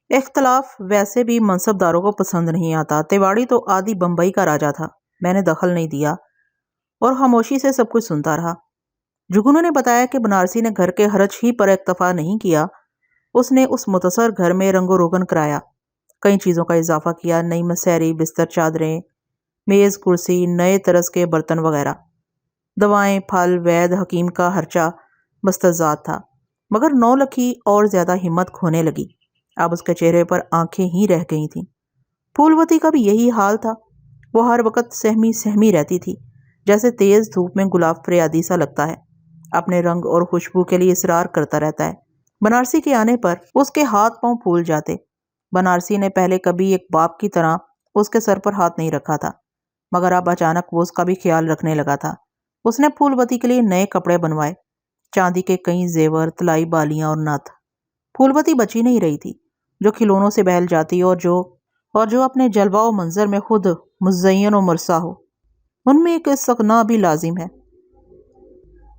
اختلاف ویسے بھی منصبداروں کو پسند نہیں آتا۔ تیواڑی تو آدھی بمبئی کا راجا تھا۔ میں نے دخل نہیں دیا اور خاموشی سے سب کچھ سنتا رہا۔ جگنو نے بتایا کہ بنارسی نے گھر کے حرج ہی پر اکتفا نہیں کیا، اس نے اس متصر گھر میں رنگ و روگن کرایا، کئی چیزوں کا اضافہ کیا، نئی مسیری، بستر، چادریں، میز، کرسی، نئے طرز کے برتن وغیرہ، دوائیں، پھل، وید، حکیم کا خرچہ مستلزمات تھا۔ مگر نولکھی اور زیادہ ہمت کھونے لگی۔ اب اس کے چہرے پر آنکھیں ہی رہ گئی تھیں۔ پھولوتی کا بھی یہی حال تھا۔ وہ ہر وقت سہمی سہمی رہتی تھی، جیسے تیز دھوپ میں گلاب فریادی سا لگتا ہے، اپنے رنگ اور خوشبو کے لیے اصرار کرتا رہتا ہے۔ بنارسی کے آنے پر اس کے ہاتھ پاؤں پھول جاتے۔ بنارسی نے پہلے کبھی ایک باپ کی طرح اس کے سر پر ہاتھ نہیں رکھا تھا، مگر اب اچانک وہ اس کا بھی خیال رکھنے لگا تھا۔ اس نے پھولوتی کے لیے نئے کپڑے بنوائے، چاندی کے کئی زیور، طلائی بالیاں اور نتھ۔ پھولوتی بچی نہیں رہی تھی، جو کھلونوں سے بہل جاتی اور جو اپنے جلوہ و منظر میں خود مزین و مرصع ہو۔ ان میں ایک استغنا بھی لازم ہے۔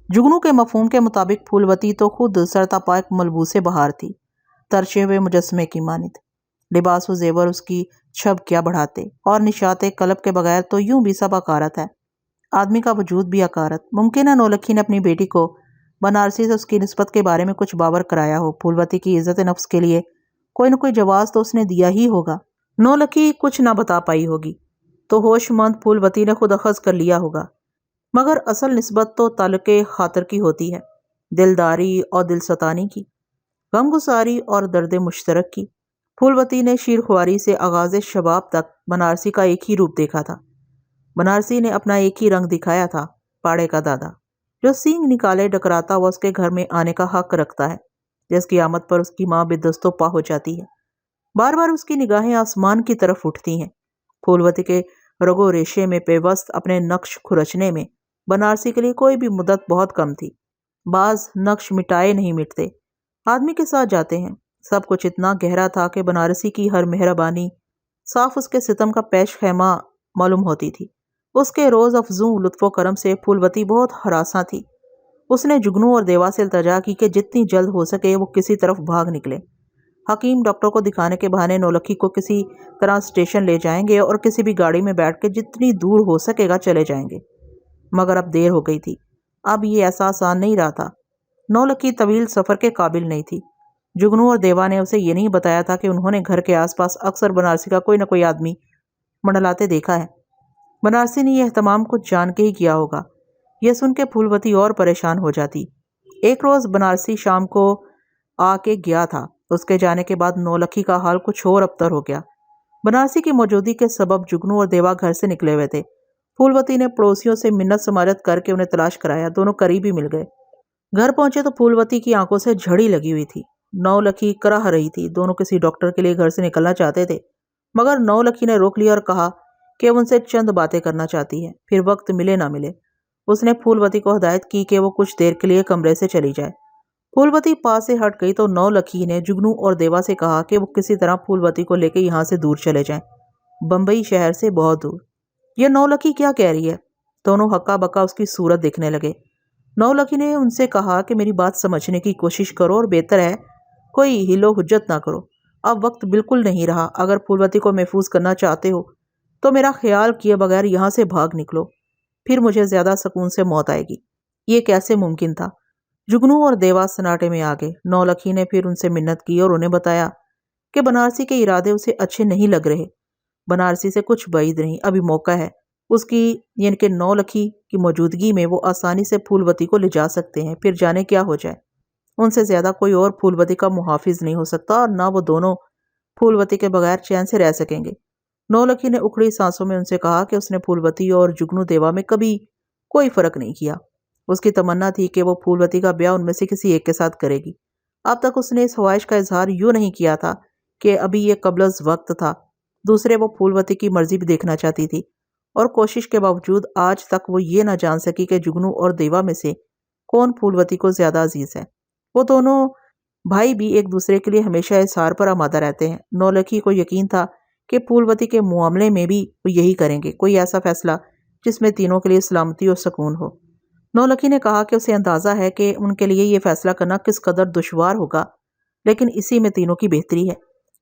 جگنو کے مفہوم کے مطابق پھولوتی تو خود سرتاپا ایک ملبوس بہار تھی، ترچے ہوئے مجسمے کی مانند۔ لباس و زیور اس کی چھب کیا بڑھاتے، اور نشاط قلب کے بغیر تو یوں بھی سب عکارت ہے، آدمی کا وجود بھی عکارت۔ ممکن ہے نولکھی نے اپنی بیٹی کو بنارسی سے اس کی نسبت کے بارے میں کچھ باور کرایا ہو۔ پھولوتی کی عزت نفس کے لیے کوئی نہ کوئی جواز تو اس نے دیا ہی ہوگا۔ نولکھی کچھ نہ بتا پائی ہوگی تو ہوش مند پھولوتی نے خود اخذ کر لیا ہوگا، مگر اصل نسبت تو تعلق خاطر کی ہوتی ہے، دلداری اور دل ستانی کی، غمگساری اور درد مشترک کی۔ پھولوتی نے شیرخواری سے آغاز شباب تک بنارسی کا ایک ہی روپ دیکھا تھا۔ بنارسی نے اپنا ایک ہی رنگ دکھایا تھا، پاڑے کا دادا، جو سینگ نکالے ڈکراتا ہوا اس کے گھر میں آنے کا حق رکھتا ہے، جس کی آمد پر اس کی ماں بے دست و پا ہو جاتی ہے۔ بار بار اس کی نگاہیں آسمان کی طرف اٹھتی ہیں۔ پھولوتی کے رگو ریشے میں پیوست اپنے نقش کھرچنے میں بنارسی کے لیے کوئی بھی مدت بہت کم تھی۔ بعض نقش مٹائے نہیں مٹتے، آدمی کے ساتھ جاتے ہیں۔ سب کچھ اتنا گہرا تھا کہ بنارسی کی ہر مہربانی صاف اس کے ستم کا پیش خیمہ معلوم ہوتی تھی۔ اس کے روز افزوں لطف و کرم سے پھولوتی بہت ہراساں تھی۔ اس نے جگنو اور دیوا سے التجا کی کہ جتنی جلد ہو سکے وہ کسی طرف بھاگ نکلے۔ حکیم ڈاکٹر کو دکھانے کے بہانے نولکھی کو کسی طرح اسٹیشن لے جائیں گے اور کسی بھی گاڑی میں بیٹھ کے جتنی دور ہو سکے گا چلے جائیں گے۔ مگر اب دیر ہو گئی تھی، اب یہ ایسا آسان نہیں رہا تھا۔ نولکھی طویل سفر کے قابل نہیں تھی۔ جگنو اور دیوا نے اسے یہ نہیں بتایا تھا کہ انہوں نے گھر کے آس پاس اکثر بنارسی کا کوئی نہ کوئی آدمی منڈلاتے دیکھا ہے۔ بنارسی نے یہ اہتمام کچھ جان کے ہی کیا ہوگا۔ یہ سن کے پھولوتی اور پریشان ہو جاتی۔ ایک روز بنارسی شام کو آ کے گیا تھا۔ اس کے جانے کے بعد نولکھی کا حال کچھ اور ابتر ہو گیا۔ بنارسی کی موجودگی کے سبب جگنو اور دیوا گھر سے نکلے ہوئے تھے۔ پھولوتی نے پڑوسیوں سے منت سماجت کر کے انہیں تلاش کرایا، دونوں قریب ہی مل گئے۔ گھر پہنچے تو پھولوتی کی آنکھوں سے جھڑی لگی ہوئی تھی۔ نولکھی کراہ رہی تھی۔ دونوں کسی ڈاکٹر کے لیے گھر سے نکلنا چاہتے تھے، مگر نولکھی نے روک لیا اور کہا کہ وہ ان سے چند باتیں کرنا چاہتی ہے، پھر وقت ملے نہ ملے۔ اس نے پھولوتی کو ہدایت کی کہ وہ کچھ دیر کے لیے کمرے سے چلی جائے۔ پھولوتی پاس سے ہٹ گئی تو نولکھی نے جگنو اور دیوا سے کہا کہ وہ کسی طرح پھولوتی کو لے کے یہاں سے دور چلے جائیں، بمبئی شہر سے بہت دور۔ یہ نولکھی کیا کہہ رہی ہے؟ دونوں ہکا بکا اس کی صورت دیکھنے لگے۔ نولکھی نے ان سے کہا کہ میری بات سمجھنے کی کوشش کرو اور بہتر ہے کوئی ہیل و حجت نہ کرو۔ اب وقت بالکل نہیں رہا۔ اگر پھولوتی کو محفوظ کرنا چاہتے ہو تو میرا خیال کیے بغیر یہاں سے بھاگ نکلو، پھر مجھے زیادہ سکون سے موت آئے گی۔ یہ کیسے ممکن تھا؟ جگنو اور دیوا سناٹے میں آ گئے۔ نولکھی نے پھر ان سے منت کی اور انہیں بتایا کہ بنارسی کے ارادے اسے اچھے نہیں لگ رہے۔ بنارسی سے کچھ بعید نہیں، ابھی موقع ہے اس کی، یعنی کہ نولکھی کی موجودگی میں وہ آسانی سے پھولوتی کو لے جا سکتے ہیں، پھر جانے کیا ہو جائے۔ ان سے زیادہ کوئی اور پھولوتی کا محافظ نہیں ہو سکتا، اور نہ وہ دونوں پھولوتی کے بغیر چین سے رہ سکیں گے۔ نولکھی نے اکھڑی سانسوں میں ان سے کہا کہ اس نے پھولوتی اور جگنو دیوا میں کبھی کوئی فرق نہیں کیا۔ اس کی تمنا تھی کہ وہ پھولوتی کا بیاہ ان میں سے کسی ایک کے ساتھ کرے گی۔ اب تک اس نے اس خواہش کا اظہار یوں نہیں کیا تھا کہ ابھی یہ قبل از وقت تھا۔ دوسرے وہ پھولوتی کی مرضی بھی دیکھنا چاہتی تھی، اور کوشش کے باوجود آج تک وہ یہ نہ جان سکی کہ جگنو اور دیوا میں سے کون پھولوتی کو زیادہ عزیز ہے۔ وہ دونوں بھائی بھی ایک دوسرے کے لیے ہمیشہ احسار پر آمادہ رہتے ہیں۔ نولکھی کو یقین تھا کہ پھولوتی کے معاملے میں بھی وہ یہی کریں گے، کوئی ایسا فیصلہ جس میں تینوں کے لیے سلامتی اور سکون ہو۔ نولکھی نے کہا کہ اسے اندازہ ہے کہ ان کے لیے یہ فیصلہ کرنا کس قدر دشوار ہوگا، لیکن اسی میں تینوں کی بہتری ہے۔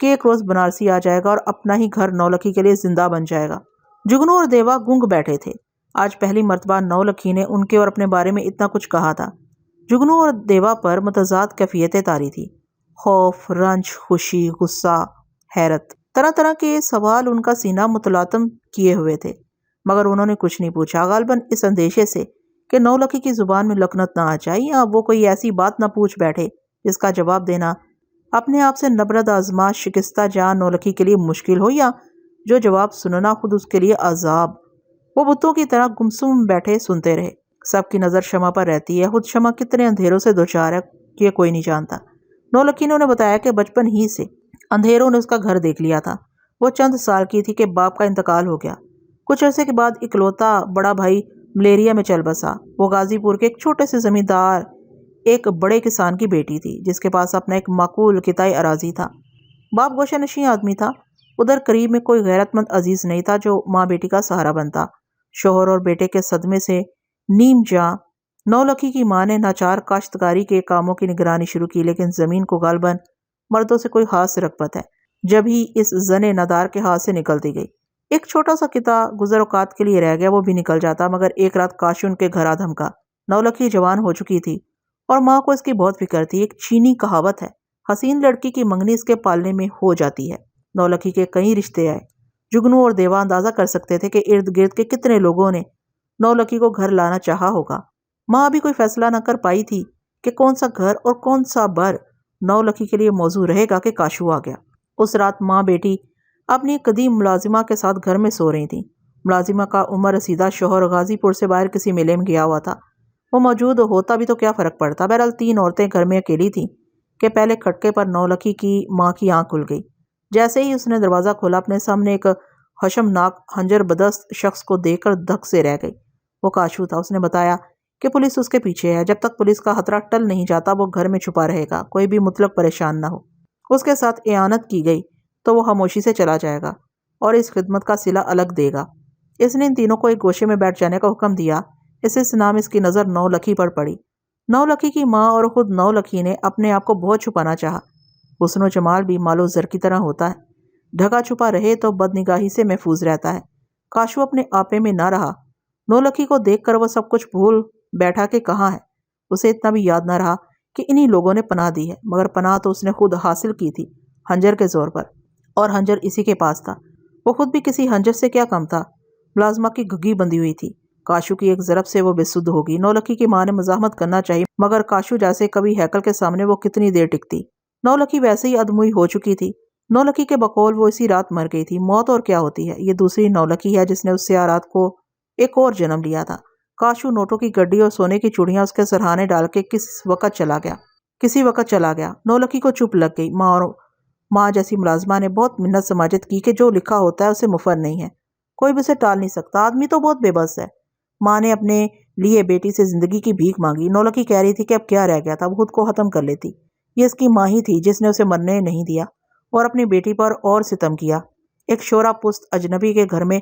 کہ ایک روز بنارسی آ جائے گا اور اپنا ہی گھر نولکھی کے لیے زندہ بن جائے گا۔ جگنو اور دیوا گنگ بیٹھے تھے۔ آج پہلی مرتبہ نولکھی نے ان کے اور اپنے بارے میں اتنا کچھ کہا تھا۔ جگنو اور دیوا پر متضاد کیفیتیں طاری تھی، خوف، رنج، خوشی، غصہ، حیرت۔ طرح طرح کے سوال ان کا سینہ متلاطم کیے ہوئے تھے، مگر انہوں نے کچھ نہیں پوچھا، غالباً اس اندیشے سے کہ نولکھی کی زبان میں لکنت نہ آ جائے یا وہ کوئی ایسی بات نہ پوچھ بیٹھے جس کا جواب دینا اپنے آپ سے نبرد آزما شکستہ جان نولکھی کے لیے مشکل ہو، یا جو جواب سننا خود اس کے لیے عذاب۔ وہ بتوں کی طرح گمسم بیٹھے سنتے رہے۔ سب کی نظر شمع پر رہتی ہے، خود شمع کتنے اندھیروں سے دوچار ہے یہ کوئی نہیں جانتا۔ نولکھی نے انہیں بتایا کہ بچپن ہی سے اندھیروں نے اس کا گھر دیکھ لیا تھا۔ وہ چند سال کی تھی کہ باپ کا انتقال ہو گیا۔ کچھ عرصے کے بعد اکلوتا بڑا بھائی ملیریا میں چل بسا۔ وہ غازی پور کے ایک چھوٹے سے زمیندار ایک بڑے کسان کی بیٹی تھی جس کے پاس اپنا ایک معقول کتائی اراضی تھا۔ باپ گوشہ نشین آدمی تھا۔ ادھر قریب میں کوئی غیرت مند عزیز نہیں تھا جو ماں بیٹی کا سہارا بنتا۔ شوہر اور بیٹے کے صدمے سے نیم جاں نولکھی کی ماں نے ناچار کاشتکاری کے کاموں کی نگرانی شروع کی، لیکن زمین کو غالباً مردوں سے کوئی خاص رغبت ہے جب ہی اس زن نادار کے ہاتھ سے نکلتی گئی۔ ایک چھوٹا سا قطعہ گزر اوقات کے لیے رہ گیا، وہ بھی نکل جاتا، مگر ایک رات کاشو ان کے گھر آ دھمکا۔ نولکھی جوان ہو چکی تھی اور ماں کو اس کی بہت فکر تھی۔ ایک چینی کہاوت ہے، حسین لڑکی کی منگنی اس کے پالنے میں ہو جاتی ہے۔ نولکھی کے کئی رشتے آئے۔ جگنو اور دیوا اندازہ کر سکتے تھے کہ ارد گرد کے کتنے لوگوں نے نولکھی کو گھر لانا چاہا ہوگا۔ ماں ابھی کوئی فیصلہ نہ کر پائی تھی کہ کون سا گھر اور کون سا بر نولکھی کے لیے موزوں رہے گا کہ کاشو آ گیا۔ اس رات ماں بیٹی اپنی قدیم ملازمہ کے ساتھ گھر میں سو رہی تھیں۔ ملازمہ کا عمر رسیدہ شوہر غازی پور سے باہر کسی میلے میں گیا ہوا تھا۔ وہ موجود ہوتا بھی تو کیا فرق پڑتا۔ بہرحال تین عورتیں گھر میں اکیلی تھیں کہ پہلے کھٹکے پر نولکھی کی ماں کی آنکھ کھل گئی۔ جیسے ہی اس نے دروازہ کھولا، اپنے سامنے ایک حشمناک خنجر بدست شخص کو دیکھ کر دھک سے رہ گئی۔ وہ کاشو تھا۔ اس نے بتایا کہ پولیس اس کے پیچھے ہے، جب تک پولیس کا خطرہ ٹل نہیں جاتا وہ گھر میں چھپا رہے گا، کوئی بھی مطلق پریشان نہ ہو۔ اس کے ساتھ اعانت کی گئی تو وہ خاموشی سے چلا جائے گا اور اس خدمت کا صلہ الگ دے گا۔ اس نے ان تینوں کو ایک گوشے میں بیٹھ جانے کا حکم دیا۔ اس نام اس کی نظر نولکھی پر پڑی۔ نولکھی کی ماں اور خود نولکھی نے اپنے آپ کو بہت چھپانا چاہا۔ حسن و جمال بھی مال و زر کی طرح ہوتا ہے، ڈھکا چھپا رہے تو بدنگاہی سے محفوظ رہتا ہے۔ کاشو اپنے آپے میں نہ رہا۔ نولکھی کو دیکھ کر وہ سب کچھ بھول بیٹھا کہ کہاں ہے۔ اسے اتنا بھی یاد نہ رہا کہ انہی لوگوں نے پناہ دی ہے، مگر پناہ تو اس نے خود حاصل کی تھی، خنجر کے زور پر، اور خنجر اسی کے پاس تھا۔ وہ خود بھی کسی خنجر سے کیا کم تھا۔ ملازمہ کی گھگی بندھی ہوئی تھی۔ کاشو کی ایک ضرب سے وہ بے سدھ ہوگی۔ نولکھی کی ماں نے مزاحمت کرنا چاہی، مگر کاشو جیسے کبھی ہیکل کے سامنے وہ کتنی دیر ٹکتی۔ نولکھی ویسے ہی ادموئی ہو چکی تھی۔ نولکھی کے بقول وہ اسی رات مر گئی تھی۔ موت اور کیا ہوتی ہے، یہ دوسری نولکھی ہے جس نے اس سیاہ رات کو ایک اور جنم لیا تھا۔ کاشو نوٹوں کی گڈی اور سونے کی چوڑیاں اس کے سرہانے ڈال کے کسی وقت چلا گیا۔ نولکھی کو چپ لگ گئی۔ ماں جیسی ملازمہ نے بہت منت سماجت کی کہ جو لکھا ہوتا ہے اسے مفر نہیں ہے، کوئی بھی اسے ٹال نہیں سکتا، آدمی تو بہت بے بس ہے۔ ماں نے اپنے لیے بیٹی سے زندگی کی بھیک مانگی۔ نولکھی کہہ رہی تھی کہ اب کیا رہ گیا تھا، وہ خود کو ختم کر لیتی۔ یہ اس کی ماں ہی تھی جس نے اسے مرنے نہیں دیا اور اپنی بیٹی پر اور ستم کیا۔ ایک شورا پست اجنبی کے گھر میں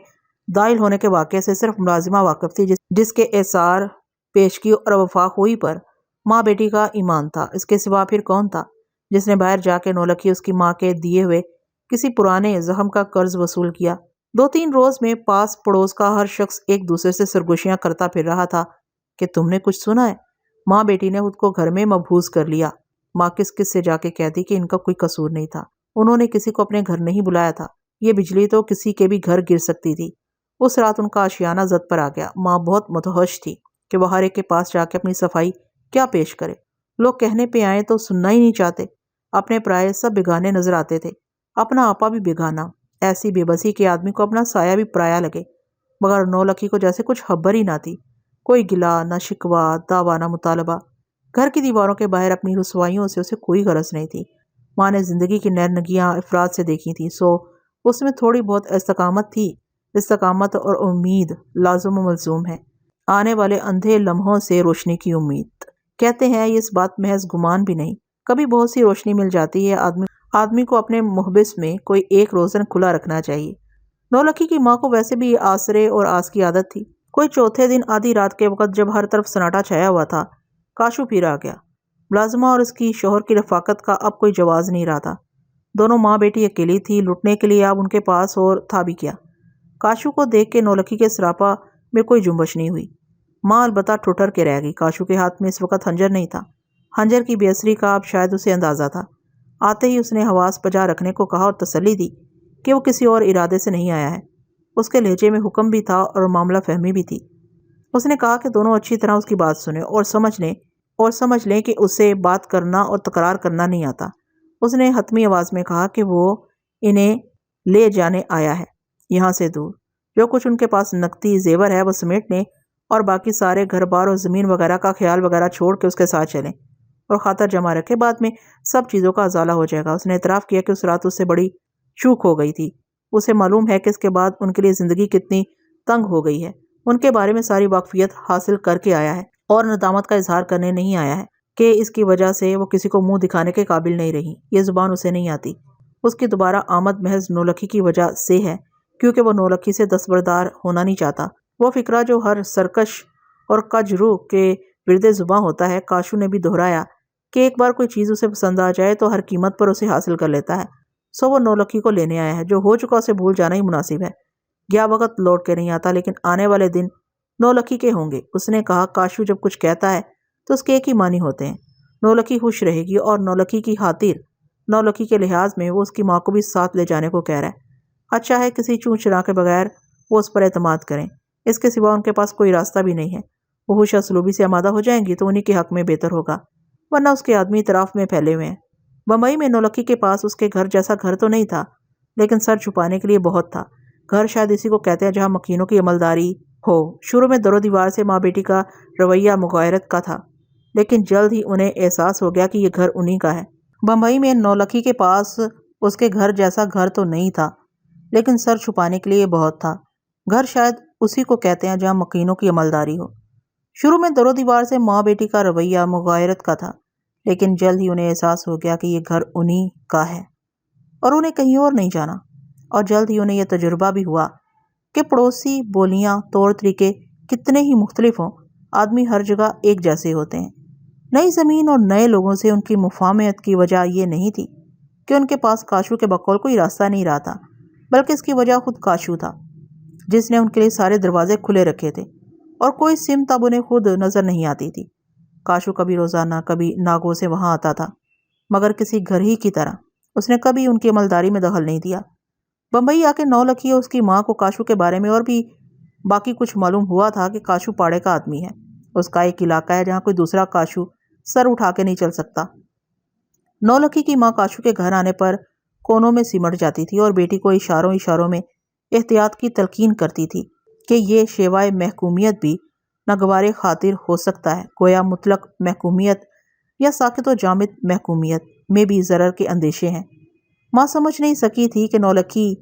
داخل ہونے کے واقعے سے صرف ملازمہ واقف تھی، جس کے احسار پیشگی اور وفا خوئی پر ماں بیٹی کا ایمان تھا۔ اس کے سوا پھر کون تھا جس نے باہر جا کے نولکھی اس کی ماں کے دیے ہوئے کسی پرانے زخم کا قرض وصول کیا؟ 2-3 روز میں پاس پڑوس کا ہر شخص ایک دوسرے سے سرگوشیاں کرتا پھر رہا تھا کہ تم نے کچھ سنا ہے؟ ماں بیٹی نے خود کو گھر میں مبہوس کر لیا۔ ماں کس کس سے جا کے کہتی کہ ان کا کوئی قصور نہیں تھا، انہوں نے کسی کو اپنے گھر نہیں بلایا تھا، یہ بجلی تو کسی کے بھی گھر گر سکتی تھی۔ اس رات ان کا آشیانہ زد پر آ گیا۔ ماں بہت متوحش تھی کہ وہ ہر ایک کے پاس جا کے اپنی صفائی کیا پیش کرے۔ لوگ کہنے پہ آئیں تو سننا ہی نہیں چاہتے، اپنے پرائے سب بیگانے نظر آتے تھے، اپنا آپا بھی بیگانہ، ایسی بے بسی کہ آدمی کو اپنا سایہ بھی پرایا لگے۔ مگر نولکھی کو جیسے کچھ خبر ہی نہ تھی، کوئی گلا نہ شکوہ، دعویٰ نہ مطالبہ۔ گھر کی دیواروں کے باہر اپنی رسوائیوں سے اسے کوئی غرض نہیں تھی۔ ماں نے زندگی کی نرنگیاں افراد سے دیکھی تھیں، سو اس میں تھوڑی بہت استقامت تھی۔ استقامت اور امید لازم و ملزوم ہے۔ آنے والے اندھے لمحوں سے روشنی کی امید۔ کہتے ہیں یہ اس بات محض گمان بھی نہیں، کبھی بہت سی روشنی مل جاتی ہے۔ آدمی کو اپنے محبس میں کوئی ایک روزن کھلا رکھنا چاہیے۔ نولکھی کی ماں کو ویسے بھی آسرے اور آس کی عادت تھی۔ کوئی چوتھے دن آدھی رات کے وقت جب ہر طرف سناٹا چھایا ہوا تھا، کاشو پھر آ گیا۔ ملازمہ اور اس کی شوہر کی رفاقت کا اب کوئی جواز نہیں رہا تھا۔ دونوں ماں بیٹی اکیلی تھی، لٹنے کے لیے اب ان کے پاس اور تھا بھی کیا۔ کاشو کو دیکھ کے نولکھی کے سراپا میں کوئی جنبش نہیں ہوئی۔ ماں البتہ ٹھٹر کے رہ گئی۔ کاشو کے ہاتھ میں اس وقت خنجر نہیں تھا۔ خنجر کی بے اثری کا اب شاید اسے اندازہ تھا۔ آتے ہی اس نے حواس بجا رکھنے کو کہا اور تسلی دی کہ وہ کسی اور ارادے سے نہیں آیا ہے۔ اس کے لہجے میں حکم بھی تھا اور معاملہ فہمی بھی تھی۔ اس نے کہا کہ دونوں اچھی طرح اس کی بات سنیں اور سمجھ لیں کہ اسے بات کرنا اور تکرار کرنا نہیں آتا۔ اس نے حتمی آواز میں کہا کہ وہ انہیں لے جانے آیا ہے، یہاں سے دور۔ جو کچھ ان کے پاس نقدی زیور ہے وہ سمیٹ لیں اور باقی سارے گھر بار اور زمین وغیرہ کا خیال وغیرہ چھوڑ کے اس کے ساتھ چلیں اور خاطر جمع رکھے، بعد میں سب چیزوں کا ازالہ ہو جائے گا۔ اس نے اعتراف کیا کہ اس رات اس سے بڑی چوک ہو گئی تھی۔ اسے معلوم ہے کہ اس کے بعد ان کے لیے زندگی کتنی تنگ ہو گئی ہے۔ ان کے بارے میں ساری واقفیت حاصل کر کے آیا ہے اور ندامت کا اظہار کرنے نہیں آیا ہے کہ اس کی وجہ سے وہ کسی کو منہ دکھانے کے قابل نہیں رہی۔ یہ زبان اسے نہیں آتی۔ اس کی دوبارہ آمد محض نولکھی کی وجہ سے ہے، کیونکہ وہ نولکھی سے دستبردار ہونا نہیں چاہتا۔ وہ فقرہ جو ہر سرکش اور کج روح کے ورد زباں ہوتا ہے، کاشو نے بھی دہرایا کہ ایک بار کوئی چیز اسے پسند آ جائے تو ہر قیمت پر اسے حاصل کر لیتا ہے۔ سو وہ نولکھی کو لینے آیا ہے۔ جو ہو چکا اسے بھول جانا ہی مناسب ہے۔ گیا وقت لوٹ کے نہیں آتا، لیکن آنے والے دن نولکھی کے ہوں گے۔ اس نے کہا کاشو جب کچھ کہتا ہے تو اس کے ایک ہی معنی ہوتے ہیں۔ نولکھی خوش رہے گی اور نولکھی کی خاطر، نولکھی کے لحاظ میں وہ اس کی ماں کو بھی ساتھ لے جانے کو کہہ رہا ہے۔ اچھا ہے کسی چون چرا کے بغیر وہ اس پر اعتماد کریں۔ اس کے سوا ان کے پاس کوئی راستہ بھی نہیں ہے۔ وہ ہوش اسلوبی سے آمادہ ہو جائیں گی تو انہی کے حق میں بہتر ہوگا، ورنہ اس کے آدمی اطراف میں پھیلے ہوئے ہیں۔ بمبئی میں نولکھی کے پاس اس کے گھر جیسا گھر تو نہیں تھا، لیکن سر چھپانے کے لیے بہت تھا۔ گھر شاید اسی کو کہتے ہیں جہاں مکینوں کی عملداری ہو۔ شروع میں در و دیوار سے ماں بیٹی کا رویہ مغایرت کا تھا، لیکن جلد ہی انہیں احساس ہو گیا کہ یہ گھر انہی کا ہے۔ بمبئی میں نولکھی کے پاس اس کے گھر جیسا گھر تو نہیں تھا، لیکن سر چھپانے کے لیے بہت تھا۔ گھر شاید اسی کو کہتے ہیں جہاں مکینوں کی عملداری ہو۔ شروع میں در و دیوار سے ماں بیٹی کا رویہ مغایرت کا تھا، لیکن جلد ہی انہیں احساس ہو گیا کہ یہ گھر انہی کا ہے اور انہیں کہیں اور نہیں جانا۔ اور جلد ہی انہیں یہ تجربہ بھی ہوا کہ پڑوسی، بولیاں، طور طریقے کتنے ہی مختلف ہوں، آدمی ہر جگہ ایک جیسے ہوتے ہیں۔ نئی زمین اور نئے لوگوں سے ان کی مفاہمت کی وجہ یہ نہیں تھی کہ ان کے پاس کاشو کے بقول کوئی راستہ نہیں رہا تھا، بلکہ اس کی وجہ خود کاشو تھا، جس نے ان کے لیے سارے دروازے کھلے رکھے تھے اور کوئی سمت اب انہیں خود نظر نہیں آتی تھی۔ کاشو کبھی روزانہ، کبھی ناگو سے وہاں آتا تھا، مگر کسی گھر ہی کی طرح۔ اس نے کبھی ان کی عملداری میں دخل نہیں دیا۔ بمبئی آ کے نولکھی اور اس کی ماں کو کاشو کے بارے میں اور بھی باقی کچھ معلوم ہوا تھا کہ کاشو پاڑے کا آدمی ہے۔ اس کا ایک علاقہ ہے جہاں کوئی دوسرا کاشو سر اٹھا کے نہیں چل سکتا۔ نولکھی کی ماں کاشو کے گھر آنے پر کونوں میں سمٹ جاتی تھی اور بیٹی کو اشاروں میں احتیاط کی تلقین کرتی تھی کہ یہ شیوائے محکومیت بھی ناگوار خاطر ہو سکتا ہے، گویا مطلق محکومیت یا ساکت و جامد محکومیت میں بھی ضرر کے اندیشے ہیں۔ ماں سمجھ نہیں سکی تھی کہ نولکھی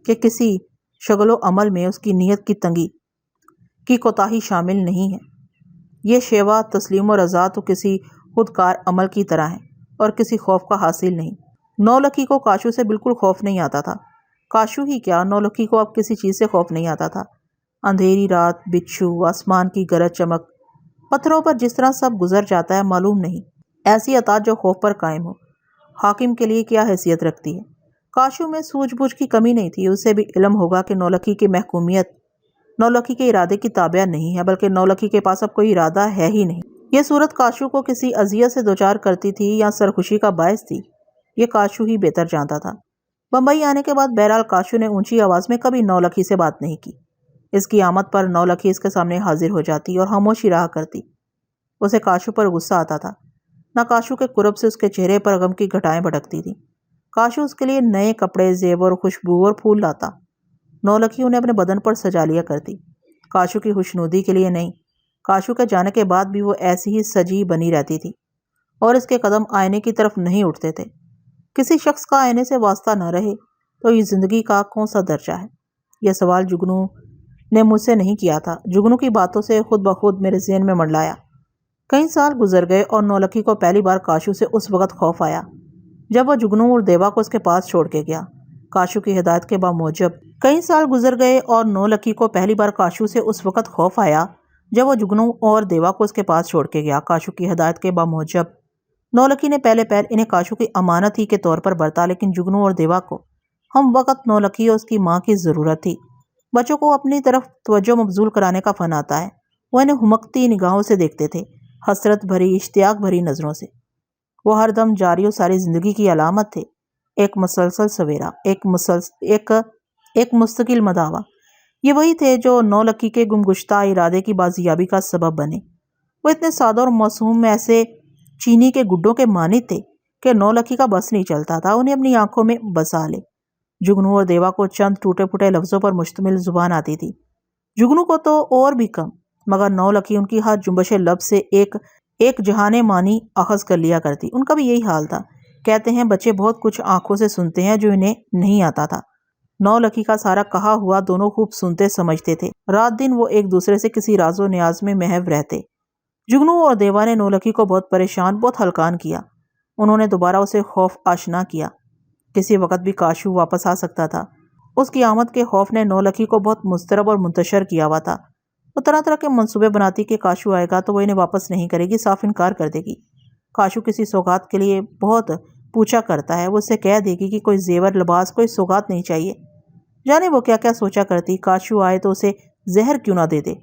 کے کسی شغل و عمل میں اس کی نیت کی تنگی کی کوتاہی شامل نہیں ہے۔ یہ شیوا، تسلیم و رضا تو کسی خودکار عمل کی طرح ہے اور کسی خوف کا حاصل نہیں۔ نولکھی کو کاشو سے بالکل خوف نہیں آتا تھا۔ کاشو ہی کیا، نولکھی کو اب کسی چیز سے خوف نہیں آتا تھا۔ اندھیری رات، بچھو، آسمان کی گرج چمک، پتھروں پر جس طرح سب گزر جاتا ہے، معلوم نہیں ایسی اطاعت جو خوف پر قائم ہو حاکم کے لیے کیا حیثیت رکھتی ہے۔ کاشو میں سوجھ بوجھ کی کمی نہیں تھی۔ اسے بھی علم ہوگا کہ نولکھی کی محکومیت نولکھی کے ارادے کی تابع نہیں ہے، بلکہ نولکھی کے پاس اب کوئی ارادہ ہے ہی نہیں۔ یہ صورت کاشو کو کسی اذیت سے دوچار کرتی تھی یا سرخوشی کا باعث تھی، یہ کاشو ہی بہتر جانتا تھا۔ بمبئی آنے کے بعد بہرحال کاشو نے اونچی آواز میں کبھی نولکھی سے بات نہیں کی۔ اس کی آمد پر نولکھی اس کے سامنے حاضر ہو جاتی اور خاموشی رہا کرتی۔ اسے کاشو پر غصہ آتا تھا، نہ کاشو کے قرب سے اس کے چہرے پر غم کی گھٹائیں بھڑکتی تھیں۔ کاشو اس کے لیے نئے کپڑے، زیور، خوشبو اور پھول لاتا۔ نولکھی انہیں اپنے بدن پر سجا لیا کرتی، کاشو کی خوشنودی کے لیے نہیں۔ کاشو کے جانے کے بعد بھی وہ ایسی ہی سجی بنی رہتی تھی اور اس کے قدم آئینے کی طرف نہیں اٹھتے تھے۔ کسی شخص کا آئینے سے واسطہ نہ رہے تو یہ زندگی کا کون سا درجہ ہے؟ یہ سوال جگنو نے مجھ سے نہیں کیا تھا، جگنو کی باتوں سے خود بخود میرے ذہن میں منڈلایا۔ کئی سال گزر گئے اور نولکھی کو پہلی بار کاشو سے اس وقت خوف آیا جب وہ جگنو اور دیوا کو اس کے پاس چھوڑ کے گیا۔ کاشو کی ہدایت کے باموجب کئی سال گزر گئے اور نولکھی کو پہلی بار کاشو سے اس وقت خوف آیا جب وہ جگنو اور دیوا کو اس کے پاس چھوڑ کے گیا۔ کاشو کی ہدایت کے باموجب نولکھی نے پہلے پیر انہیں کاشو کی امانت ہی کے طور پر برتا، لیکن جگنو اور دیوا کو ہم وقت نولکھی اور اس کی ماں کی ضرورت تھی۔ بچوں کو اپنی طرف توجہ مبذول کرانے کا فن آتا ہے۔ وہ انہیں ہمکتی نگاہوں سے دیکھتے تھے، حسرت بھری، اشتیاق بھری نظروں سے۔ وہ ہر دم جاری و ساری زندگی کی علامت تھے، ایک مسلسل سویرا، ایک مستقل مداوا۔ یہ وہی تھے جو نولکھی کے گمگشتہ ارادے کی بازیابی کا سبب بنے۔ وہ اتنے سادہ اور معصوم میں ایسے چینی کے گڈوں کے مانند تھے کہ نولکھی کا بس نہیں چلتا تھا انہیں اپنی آنکھوں میں بسا لے۔ جگنو اور دیوا کو چند ٹوٹے پھوٹے لفظوں پر مشتمل زبان آتی تھی، جگنو کو تو اور بھی کم، مگر نولکھی ان کی ہر جنبش لب سے ایک جہان معنی اخذ کر لیا کرتی۔ ان کا بھی یہی حال تھا۔ کہتے ہیں بچے بہت کچھ آنکھوں سے سنتے ہیں جو انہیں نہیں آتا تھا۔ نولکھی کا سارا کہا ہوا دونوں خوب سنتے سمجھتے تھے۔ رات دن وہ ایک دوسرے سے کسی راز و نیاز میں محو رہتے۔ جگنو اور دیوا نے نولکھی کو بہت پریشان، بہت ہلکان کیا۔ انہوں نے دوبارہ اسے خوف آشنا کیا۔ کسی وقت بھی کاشو واپس آ سکتا تھا۔ اس کی آمد کے خوف نے نولکھی کو بہت مضطرب اور منتشر کیا ہوا تھا۔ وہ طرح طرح کے منصوبے بناتی کہ کاشو آئے گا تو وہ انہیں واپس نہیں کرے گی، صاف انکار کر دے گی۔ کاشو کسی سوغات کے لیے بہت پوچھا کرتا ہے، وہ اسے کہہ دے گی کہ کوئی زیور، لباس، کوئی سوغات نہیں چاہیے۔ جانے وہ کیا کیا سوچا کرتی۔ کاشو آئے تو اسے زہر کیوں نہ دے دے،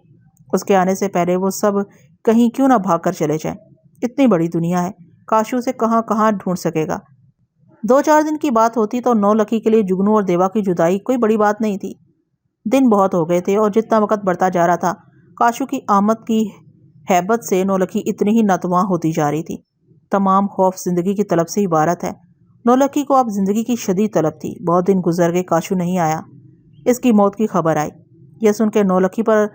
اس کے آنے سے پہلے وہ سب کہیں کیوں نہ بھاگ کر چلے جائیں۔ اتنی بڑی دنیا ہے، کاشو اسے کہاں کہاں ڈھونڈ سکے گا۔ 2-4 دن کی بات ہوتی تو نولکھی کے لیے جگنو اور دیوا کی جدائی کوئی بڑی بات نہیں تھی۔ دن بہت ہو گئے تھے اور جتنا وقت بڑھتا جا رہا تھا، کاشو کی آمد کی ہیبت سے نولکھی اتنی ہی ناتواں ہوتی جا رہی تھی۔ تمام خوف زندگی کی طلب سے عبارت ہے۔ نولکھی کو اب زندگی کی شدید طلب تھی۔ بہت دن گزر گئے، کاشو نہیں آیا۔ اس کی موت کی خبر آئی۔ یہ سن کے نولکھی پر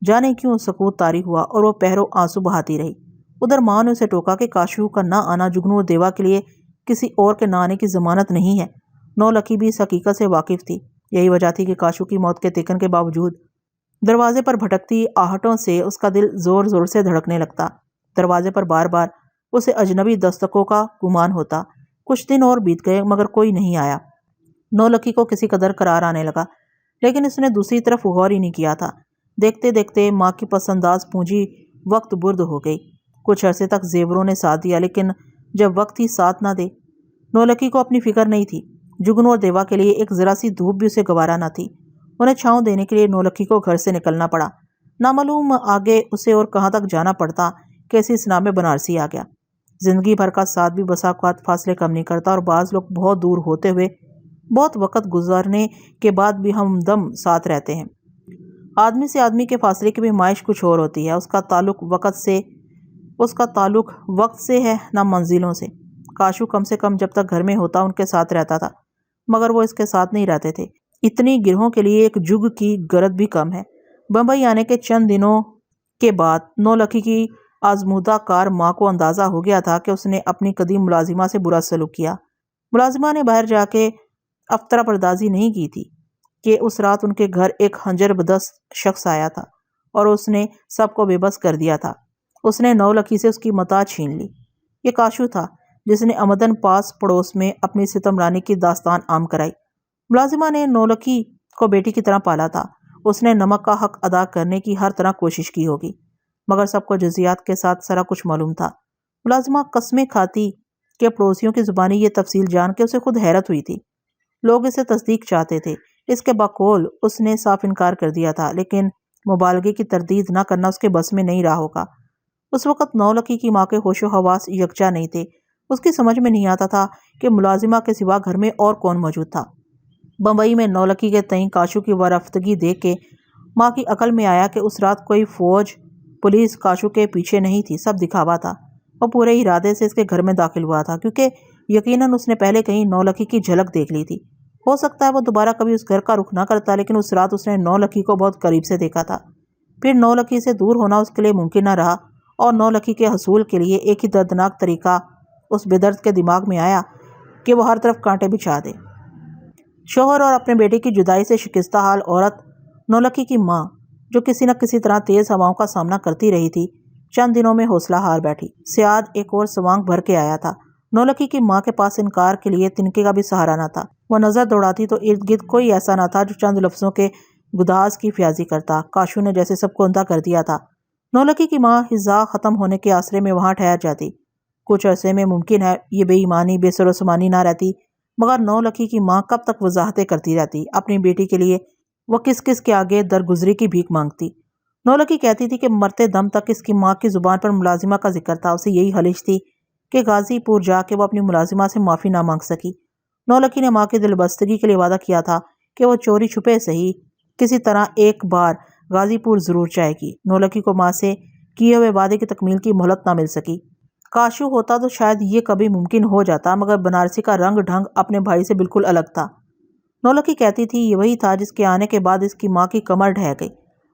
جانے کیوں سکوت طاری ہوا اور وہ پہروں آنسو بہاتی رہی۔ ادھر ماں نے اسے ٹوکا کہ کاشو کا نہ آنا جگنو اور دیوا کے لیے کسی اور کے نہ آنے کی ضمانت نہیں ہے۔ نولکھی بھی اس حقیقت سے واقف تھی۔ یہی وجہ تھی کہ کاشو کی موت کے تکن کے باوجود دروازے پر بھٹکتی آہٹوں سے اس کا دل زور زور سے دھڑکنے لگتا۔ دروازے پر بار بار اسے اجنبی دستکوں کا گمان ہوتا۔ کچھ دن اور بیت گئے مگر کوئی نہیں آیا۔ نولکھی کو کسی قدر قرار آنے لگا، لیکن اس نے دوسری طرف غور ہی نہیں کیا تھا۔ دیکھتے دیکھتے ماں کی پس انداز پونجی وقت برد ہو گئی۔ کچھ عرصے تک زیوروں نے ساتھ دیا، لیکن جب وقت ہی ساتھ نہ دے۔ نولکھی کو اپنی فکر نہیں تھی۔ جگنو اور دیوا کے لیے ایک ذرا سی دھوپ بھی اسے گوارا نہ تھی۔ انہیں چھاؤں دینے کے لیے نولکھی کو گھر سے نکلنا پڑا۔ نامعلوم آگے اسے اور کہاں تک جانا پڑتا کہ اسی اسنا میں بنارسی آ گیا۔ زندگی بھر کا ساتھ بھی بسا اوقات فاصلے کم نہیں کرتا، اور بعض لوگ بہت دور ہوتے ہوئے بہت وقت گزرنے کے بعد بھی ہمدم ساتھ رہتے ہیں۔ آدمی سے آدمی کے فاصلے کی بھی نمائش کچھ اور ہوتی ہے۔ اس کا تعلق وقت سے ہے، نہ منزلوں سے۔ کاشو کم سے کم جب تک گھر میں ہوتا ان کے ساتھ رہتا تھا، مگر وہ اس کے ساتھ نہیں رہتے تھے۔ اتنی گروہوں کے لیے ایک جگ کی گرد بھی کم ہے۔ بمبئی آنے کے چند دنوں کے بعد نولکھی کی آزمودہ کار ماں کو اندازہ ہو گیا تھا کہ اس نے اپنی قدیم ملازمہ سے برا سلوک کیا۔ ملازمہ نے باہر جا کے افطرا پردازی نہیں کی تھی کہ اس رات ان کے گھر ایک خنجر بدست شخص آیا تھا اور اس نے سب کو بے بس کر دیا تھا۔ اس نے نولکھی سے اس کی متاع چھین لی۔ یہ کاشو تھا جس نے آمدن پاس پڑوس میں اپنی ستم رانی کی داستان عام کرائی۔ ملازمہ نے نولکھی کو بیٹی کی طرح پالا تھا۔ اس نے نمک کا حق ادا کرنے کی ہر طرح کوشش کی ہوگی، مگر سب کو جزیات کے ساتھ سارا کچھ معلوم تھا۔ ملازمہ قسمیں کھاتی کہ پڑوسیوں کی زبانی یہ تفصیل جان کے اسے خود حیرت ہوئی تھی۔ لوگ اسے تصدیق چاہتے تھے، اس کے بقول اس نے صاف انکار کر دیا تھا، لیکن مبالغے کی تردید نہ کرنا اس کے بس میں نہیں رہا ہوگا۔ اس وقت نولکھی کی ماں کے ہوش و حواس یکجا نہیں تھے۔ اس کی سمجھ میں نہیں آتا تھا کہ ملازمہ کے سوا گھر میں اور کون موجود تھا۔ بمبئی میں نولکھی کے تئیں کاشو کی وارفتگی دیکھ کے ماں کی عقل میں آیا کہ اس رات کوئی فوج پولیس کاشو کے پیچھے نہیں تھی، سب دکھاوا تھا۔ وہ پورے ارادے سے اس کے گھر میں داخل ہوا تھا، کیونکہ یقیناً اس نے پہلے کہیں نولکھی کی جھلک دیکھ لی تھی۔ ہو سکتا ہے وہ دوبارہ کبھی اس گھر کا رخ نہ کرتا، لیکن اس رات اس نے نولکھی کو بہت قریب سے دیکھا تھا۔ پھر نولکھی سے دور ہونا اس کے لیے ممکن نہ رہا، اور نولکھی کے حصول کے لیے ایک ہی دردناک طریقہ اس بے درد کے دماغ میں آیا کہ وہ ہر طرف کانٹے بچھا دے۔ شوہر اور اپنے بیٹے کی جدائی سے شکستہ حال عورت نولکھی کی ماں، جو کسی نہ کسی طرح تیز ہواؤں کا سامنا کرتی رہی تھی، چند دنوں میں حوصلہ ہار بیٹھی۔ سیاد ایک اور سوانگ بھر کے آیا تھا۔ نولکھی کی ماں کے پاس انکار کے لیے تنکے کا بھی سہارا نہ تھا۔ وہ نظر دوڑاتی تو ارد گرد کوئی ایسا نہ تھا جو چند لفظوں کے گداز کی فیاضی کرتا۔ کاشو نے جیسے سب کو اندھا کر دیا تھا۔ نولکھی کی ماں حزا ختم ہونے کے آسرے میں وہاں ٹھہر جاتی۔ کچھ عرصے میں ممکن ہے یہ بے ایمانی بے سر و سامانی نہ رہتی، مگر نولکھی کی ماں کب تک وضاحتیں کرتی رہتی؟ اپنی بیٹی کے لیے وہ کس کس کے آگے درگزری کی بھیک مانگتی؟ نولکھی کہتی تھی کہ مرتے دم تک اس کی ماں کی زبان پر ملازمہ کا ذکر تھا، اسے یہی خلش تھی کہ غازی پور جا کے وہ اپنی ملازمہ سے معافی نہ مانگ سکی۔ نولکھی نے ماں کی دلبستگی کے لیے وعدہ کیا تھا کہ وہ چوری چھپے صحیح کسی طرح ایک بار غازی پور ضرور جائے گی۔ نولکھی کو ماں سے کیے ہوئے وعدے کی تکمیل کی مہلت نہ مل سکی۔ کاشو ہوتا تو شاید یہ کبھی ممکن ہو جاتا، مگر بنارسی کا رنگ ڈھنگ اپنے بھائی سے بالکل الگ تھا۔ نولکھی کہتی تھی یہ وہی تھا جس کے آنے کے بعد اس کی ماں کی کمر ڈھہ گئی،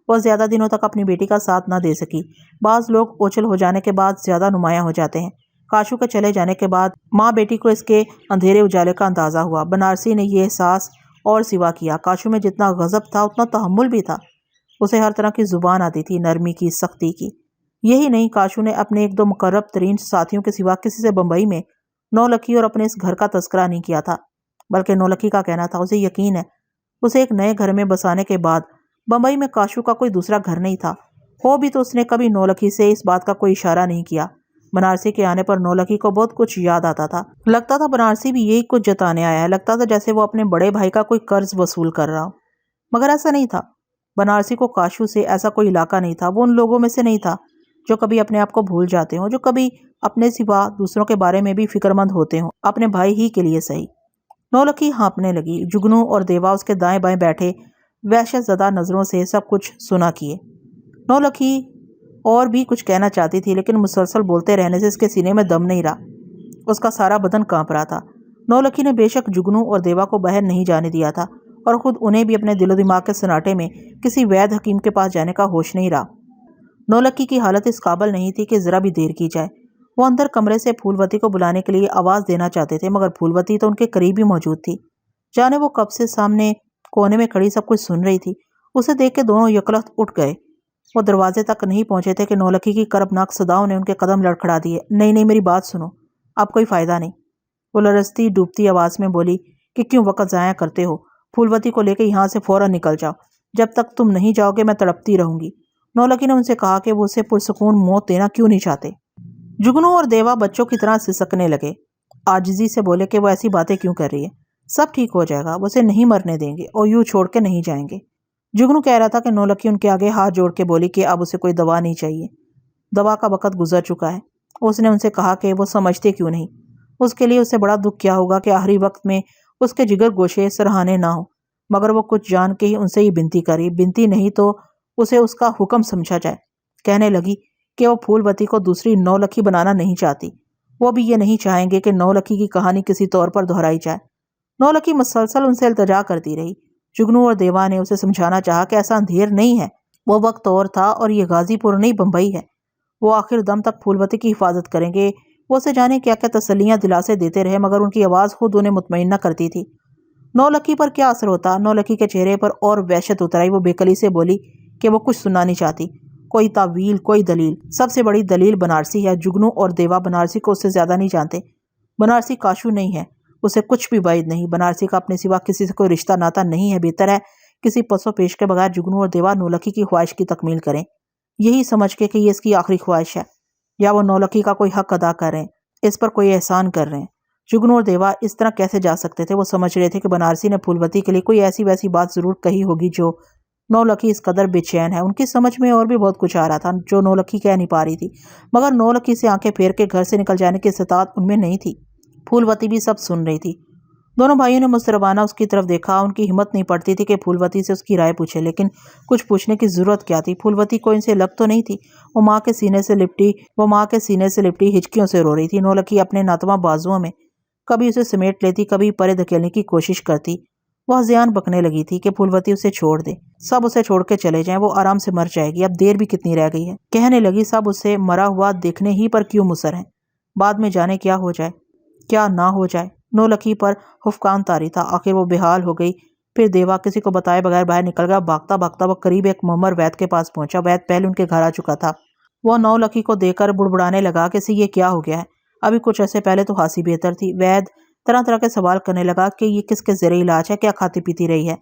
وہ زیادہ دنوں تک اپنی بیٹی کا ساتھ نہ دے سکی۔ بعض لوگ اوچھل ہو جانے کے بعد زیادہ نمایاں ہو جاتے ہیں۔ کاشو کے چلے جانے کے بعد ماں بیٹی کو اس کے اندھیرے اجالے کا اندازہ ہوا۔ بنارسی نے یہ احساس اور سوا کیا، کاشو میں جتنا غضب تھا اتنا تحمل بھی تھا۔ اسے ہر طرح کی زبان آتی تھی، نرمی کی، سختی کی۔ یہی نہیں، کاشو نے اپنے ایک دو مقرب ترین ساتھیوں کے سوا کسی سے بمبئی میں نولکھی اور اپنے اس گھر کا تذکرہ نہیں کیا تھا، بلکہ نولکھی کا کہنا تھا اسے یقین ہے اسے ایک نئے گھر میں بسانے کے بعد بمبئی میں کاشو کا کوئی دوسرا گھر نہیں تھا، ہو بھی تو اس نے کبھی نولکھی سے اس بات کا کوئی اشارہ نہیں کیا۔ بنارسی کے آنے پر نولکھی کو بہت کچھ یاد آتا تھا، لگتا تھا بنارسی بھی یہی کچھ جتانے آیا ہے، لگتا تھا جیسے وہ اپنے بڑے بھائی کا کوئی قرض وصول کر رہا ہو، مگر ایسا نہیں تھا۔ بنارسی کو کاشو سے ایسا کوئی علاقہ نہیں تھا، وہ ان لوگوں میں سے نہیں تھا جو کبھی اپنے آپ کو بھول جاتے ہوں، جو کبھی اپنے سوا دوسروں کے بارے میں بھی فکر مند ہوتے ہوں، اپنے بھائی ہی کے لیے صحیح۔ نولکھی ہانپنے لگی۔ جگنو اور دیوا اس کے دائیں بائیں بیٹھے وحشت زدہ نظروں سے سب کچھ سنا کیے۔ نولکھی اور بھی کچھ کہنا چاہتی تھی، لیکن مسلسل بولتے رہنے سے اس کے سینے میں دم نہیں رہا، اس کا سارا بدن کانپ رہا تھا۔ نولکھی نے بے شک جگنو اور دیوا کو باہر نہیں جانے دیا تھا، اور خود انہیں بھی اپنے دل و دماغ کے سناٹے میں کسی وید حکیم کے پاس جانے کا ہوش نہیں رہا۔ نولکھی کی حالت اس قابل نہیں تھی کہ ذرا بھی دیر کی جائے۔ وہ اندر کمرے سے پھولوتی کو بلانے کے لیے آواز دینا چاہتے تھے، مگر پھولوتی تو ان کے قریب ہی موجود تھی، جانے وہ کب سے سامنے کونے میں کھڑی سب کچھ سن رہی تھی۔ اسے دیکھ کے دونوں یکلخت اٹھ گئے۔ وہ دروازے تک نہیں پہنچے تھے کہ نولکھی کی کربناک صداؤں نے ان کے قدم لڑکھڑا دیے۔ نہیں نہیں، میری بات سنو، اب کوئی فائدہ نہیں، وہ لرزتی ڈوبتی آواز میں بولی، کہ کیوں وقت ضائع کرتے ہو؟ پھولوتی کو لے کے یہاں سے فوراً نکل جاؤ، جب تک تم نہیں جاؤ گے میں تڑپتی رہوں گی۔ نولکھی نے ان سے کہا کہ وہ اسے پرسکون موت دینا کیوں نہیں چاہتے۔ جگنو اور دیوا بچوں کی طرح سسکنے لگے، عاجزی سے بولے کہ وہ ایسی باتیں کیوں کر رہی ہے، سب ٹھیک ہو جائے گا، وہ اسے نہیں مرنے دیں گے اور یوں چھوڑ کے نہیں جائیں گے۔ جگنو کہہ رہا تھا کہ نولکھی ان کے آگے ہاتھ جوڑ کے بولی کہ اب اسے کوئی دوا نہیں چاہیے، دوا کا وقت گزر چکا ہے۔ اس نے ان سے کہا کہ وہ سمجھتے کیوں نہیں، اس کے لیے اسے بڑا دکھ کیا ہوگا کہ آخری وقت میں اس کے جگر گوشے سرہانے نہ ہوں، مگر وہ کچھ جان کے ہی ان سے یہ بنتی کری، بنتی نہیں تو اسے اس کا حکم سمجھا جائے۔ کہنے لگی کہ وہ پھولوتی کو دوسری نولکھی بنانا نہیں چاہتی، وہ بھی یہ نہیں چاہیں گے کہ نولکھی کی کہانی کسی طور پر دہرائی جائے۔ نولکھی مسلسل ان سے التجا کرتی رہی۔ جگنو اور دیوا نے اسے سمجھانا چاہا کہ ایسا اندھیر نہیں ہے، وہ وقت اور تھا، اور یہ غازی پور نہیں بمبئی ہے، وہ آخر دم تک پھولوتی کی حفاظت کریں گے۔ وہ اسے جانے کیا کیا تسلیاں دلاسے دیتے رہے، مگر ان کی آواز خود انہیں مطمئن نہ کرتی تھی۔ نولکھی پر کیا اثر ہوتا؟ نولکھی کے چہرے پر اور وحشت اتر آئی۔ وہ بے کلی سے بولی کہ وہ کچھ سننا نہیں چاہتی، کوئی تعویل، کوئی دلیل۔ سب سے بڑی دلیل بنارسی ہے، جگنو اور دیوا بنارسی کو اس سے زیادہ نہیں جانتے۔ بنارسی کاشو نہیں ہے، اسے کچھ بھی بعید نہیں، بنارسی کا اپنے سوا کسی سے کوئی رشتہ ناتا نہیں ہے۔ بہتر ہے کسی پس و پیش کے بغیر جگنو اور دیوا نولکھی کی خواہش کی تکمیل کریں، یہی سمجھ کے کہ یہ اس کی آخری خواہش ہے، یا وہ نولکھی کا کوئی حق ادا کر رہے ہیں، اس پر کوئی احسان کر رہے ہیں۔ جگنو اور دیوا اس طرح کیسے جا سکتے تھے؟ وہ سمجھ رہے تھے کہ بنارسی نے پھولوتی کے لیے کوئی ایسی ویسی بات ضرور کہی ہوگی جو نولکھی اس قدر بے چین ہے۔ ان کی سمجھ میں اور بھی بہت کچھ آ رہا تھا جو نولکھی کہہ نہیں پا رہی تھی، مگر نولکھی سے آنکھیں پھیر کے گھر سے نکل جانے کی استطاعت ان میں نہیں تھی۔ پھولوتی بھی سب سن رہی تھی۔ دونوں بھائیوں نے مضطربانہ اس کی طرف دیکھا، ان کی ہمت نہیں پڑتی تھی کہ پھولوتی سے اس کی رائے پوچھے، لیکن کچھ پوچھنے کی ضرورت کیا تھی؟ پھولوتی کو ان سے لگ تو نہیں تھی، وہ ماں کے سینے سے لپٹی ہچکیوں سے رو رہی تھی۔ نولکھی اپنے ناتواں بازوؤں میں کبھی اسے سمیٹ لیتی، کبھی پرے دھکیلنے کی کوشش کرتی۔ وہ ہذیان بکنے لگی تھی کہ پھولوتی اسے چھوڑ دے، سب اسے چھوڑ کے چلے جائیں، وہ آرام سے مر جائے گی، اب دیر بھی کتنی رہ گئی ہے۔ کہنے لگی سب اسے مرا ہوا دیکھنے ہی پر کیوں مصر ہیں، بعد میں جانے کیا ہو جائے کیا نہ ہو جائے۔ نولکھی پر خفقان طاری تھا، آخر وہ بے حال ہو گئی۔ پھر دیوا کسی کو بتائے بغیر باہر نکل گیا۔ بھاگتا بھاگتا وہ قریب ایک ممر وید کے پاس پہنچا۔ وید پہلے ان کے گھر آ چکا تھا۔ وہ نولکھی کو دیکھ کر بڑبڑانے لگا کہ اسے یہ کیا ہو گیا ہے، ابھی کچھ عرصے پہلے تو خاصی بہتر تھی۔ وید طرح طرح کے سوال کرنے لگا کہ یہ کس کے زیر علاج ہے، کیا کھاتی پیتی رہی ہے۔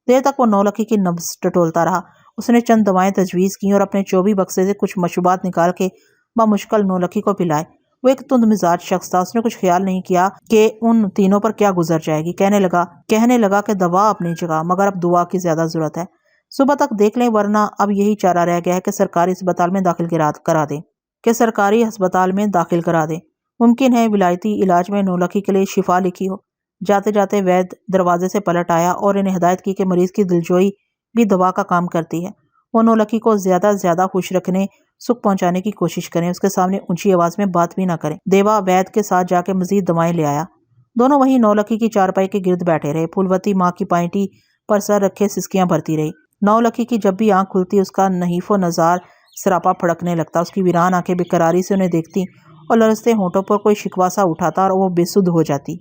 دیر تک وہ نولکھی کی نبض ٹٹولتا رہا۔ اس نے چند دوائیں تجویز کیں اور اپنے چوبی بکسے سے کچھ مشروبات نکال کے بمشکل نولکھی کو پلائے۔ وہ ایک تند مزاج شخص تھا، اس نے کچھ خیال نہیں کیا کہ ان تینوں پر کیا گزر جائے گی۔ کہنے لگا کہ دوا اپنی جگہ، مگر اب دعا کی زیادہ ضرورت ہے۔ صبح تک دیکھ لیں، ورنہ اب یہی چارہ رہ گیا ہے کہ سرکاری ہسپتال میں داخل کرا دیں۔ ممکن ہے ولایتی علاج میں نولکھی کے لیے شفا لکھی ہو۔ جاتے جاتے وید دروازے سے پلٹ آیا اور انہیں ہدایت کی کہ مریض کی دلجوئی بھی دوا کا کام کرتی ہے۔ وہ نولکھی کو زیادہ سے زیادہ خوش رکھنے، سکھ پہنچانے کی کوشش کریں، اس کے سامنے اونچی آواز میں بات بھی نہ کریں۔ دیوا وید کے ساتھ جا کے مزید دوائیں لے آیا۔ دونوں وہیں نولکھی کی چارپائی کے گرد بیٹھے رہے۔ پھولوتی ماں کی پائنٹی پر سر رکھے سسکیاں بھرتی رہی۔ نولکھی کی جب بھی آنکھ کھلتی اس کا نحیف و نزار سراپا پھڑکنے لگتا۔ اس کی ویران آنکھیں بے قراری سے انہیں دیکھتی اور لرزتے ہونٹوں پر کوئی شکوہ سا اٹھاتا اور وہ بے سدھ ہو جاتی۔